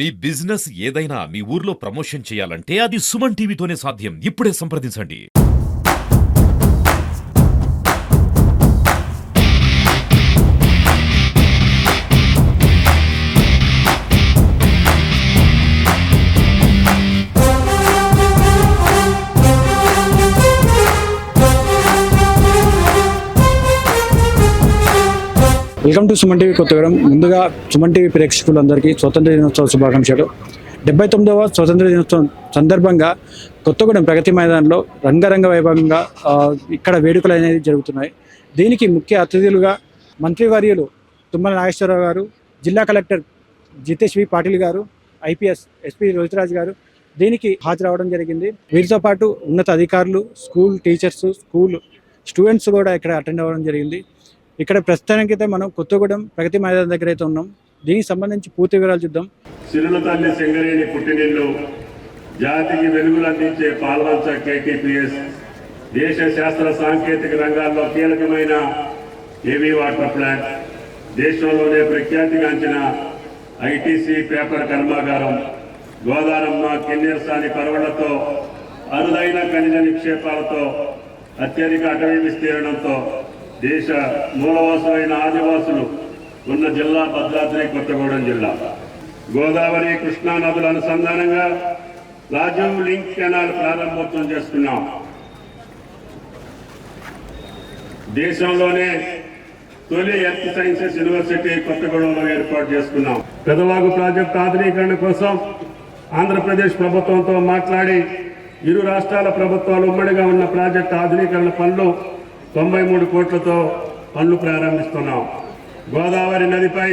మీ business ఏదైనా మీ ఊర్లో promotion చేయాలంటే అది సుమన్ టీవీతోనే సాధ్యం. ఇప్పుడే సంప్రదించండి. Welcome to Suman TV Kothagudem. ముందుగా సుమన్ టీవీ ప్రేక్షకులందరికీ స్వతంత్ర దినోత్సవ శుభాకాంక్షలు. 79వ స్వతంత్ర దినోత్సవం సందర్భంగా కొత్తగూడెం ప్రగతి మైదానంలో రంగరంగ వైభవంగా ఇక్కడ వేడుకలు అనేది జరుగుతున్నాయి. దీనికి ముఖ్య అతిథులుగా మంత్రివర్యులు తుమ్మల నాగేశ్వరరావు గారు, జిల్లా కలెక్టర్ జితేష్ వి పాటిల్ గారు, ఐపీఎస్ ఎస్పీ రోహితరాజ్ గారు దీనికి హాజరవడం జరిగింది. వీరితో పాటు ఉన్నత అధికారులు, స్కూల్ టీచర్స్, స్కూల్ స్టూడెంట్స్ కూడా ఇక్కడ అటెండ్ అవ్వడం జరిగింది. ఇక్కడ ప్రస్తుతానికైతే మనం కొత్తగూడెం ప్రగతి మైదానం దగ్గర అయితే ఉన్నాం. దీనికి సంబంధించి పూర్తి వివరాలు చూద్దాం. సిరుల తల్లి సింగరేణి పుట్టినిల్లు, జాతికి వెలుగులు అందించే పాల్వంచ కేటీపీఎస్, దేశ శాస్త్ర సాంకేతిక రంగాల్లో కీలకమైన హెవీ వాటర్ ప్లాంట్, దేశంలోనే ప్రఖ్యాతిగాంచిన ఐటీసీ పేపర్ కర్మాగారం, గోదారమ్మ కిన్నెరసాని పరవళ్లతో, అరుదైన ఖనిజ నిక్షేపాలతో, అత్యధిక అటవీ విస్తీర్ణంతో దేశ మూలవాసులైన ఆదివాసులు ఉన్న జిల్లా భద్రాద్రి కొత్తగూడెం జిల్లా. గోదావరి కృష్ణా నదుల అనుసంధానంగా రాజీవ్ లింక్ కెనాల్ ప్రారంభోత్సవం చేసుకున్నాం. దేశంలోనే తొలి ఎర్త్ సైన్సెస్ యూనివర్సిటీ కొత్తగూడెంలో ఏర్పాటు చేసుకున్నాం. పెదవాగు ప్రాజెక్టు ఆధునీకరణ కోసం ఆంధ్రప్రదేశ్ ప్రభుత్వంతో మాట్లాడి ఇరు రాష్ట్రాల ప్రభుత్వాలు ఉమ్మడిగా ఉన్న ప్రాజెక్టు ఆధునీకరణ పనులు 93 కోట్లతో పనులు ప్రారంభిస్తున్నాం. గోదావరి నదిపై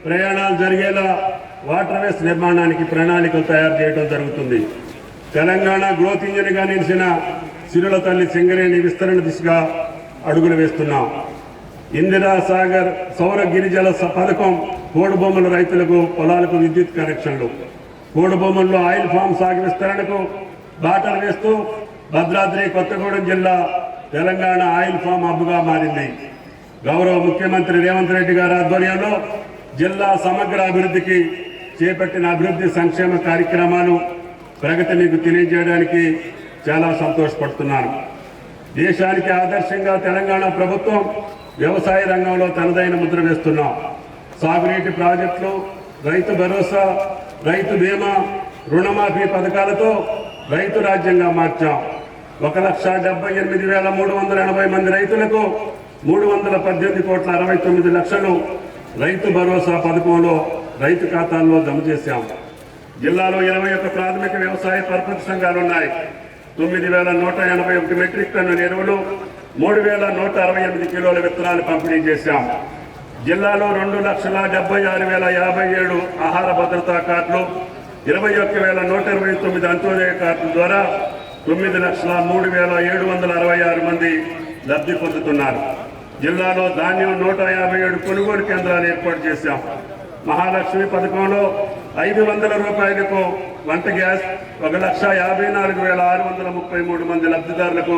ప్రయాణాలు జరిగేలా వాటర్వేస్ నిర్మాణానికి ప్రణాళికలు తయారు చేయడం జరుగుతుంది. తెలంగాణ గ్రోత్ ఇంజిన్గా నిలిచిన సిరుల తల్లి సింగరేణి విస్తరణ దిశగా అడుగులు వేస్తున్నాం. ఇందిరా సాగర్ సౌర గిరిజల పథకం, కోడుబొమ్మల రైతులకు పొలాలకు విద్యుత్ కనెక్షన్లు, కోడుబొమ్మల్లో ఆయిల్ ఫామ్ సాగు విస్తరణకు బాటలు వేస్తూ భద్రాద్రి కొత్తగూడెం జిల్లా తెలంగాణ ఆయిల్ ఫామ్ హబ్గా మారింది. గౌరవ ముఖ్యమంత్రి రేవంత్ రెడ్డి గారి ఆధ్వర్యంలో జిల్లా సమగ్ర అభివృద్ధికి చేపట్టిన అభివృద్ధి సంక్షేమ కార్యక్రమాలు ప్రగతి మీకు తెలియజేయడానికి చాలా సంతోషపడుతున్నాను. దేశానికి ఆదర్శంగా తెలంగాణ ప్రభుత్వం వ్యవసాయ రంగంలో తనదైన ముద్ర వేస్తున్నాం. సాగునీటి ప్రాజెక్టులు, రైతు భరోసా, రైతు బీమా, రుణమాఫీ పథకాలతో రైతు రాజ్యంగా మార్చాం. 1,78,380 మంది రైతులకు 318,69,00,000 రైతు భరోసా పథకంలో రైతు ఖాతాల్లో జమ చేశాం. జిల్లాలో 21 ప్రాథమిక వ్యవసాయ పరపతి సంఘాలున్నాయి. 9,181 మెట్రిక్ టన్నుల ఎరువులు, 3,168 కిలోల విత్తనాలు పంపిణీ చేశాం. జిల్లాలో 2,76,057 ఆహార భద్రతా కార్డులు, 21,129 అంత్యోదయ కార్డుల ద్వారా 9,03,766 మంది లబ్ధి పొందుతున్నారు. జిల్లాలో ధాన్యం 157 కొనుగోలు కేంద్రాలు ఏర్పాటు చేశాం. మహాలక్ష్మి పథకంలో 500 రూపాయలకు వంట గ్యాస్ 1,54,633 మంది లబ్ధిదారులకు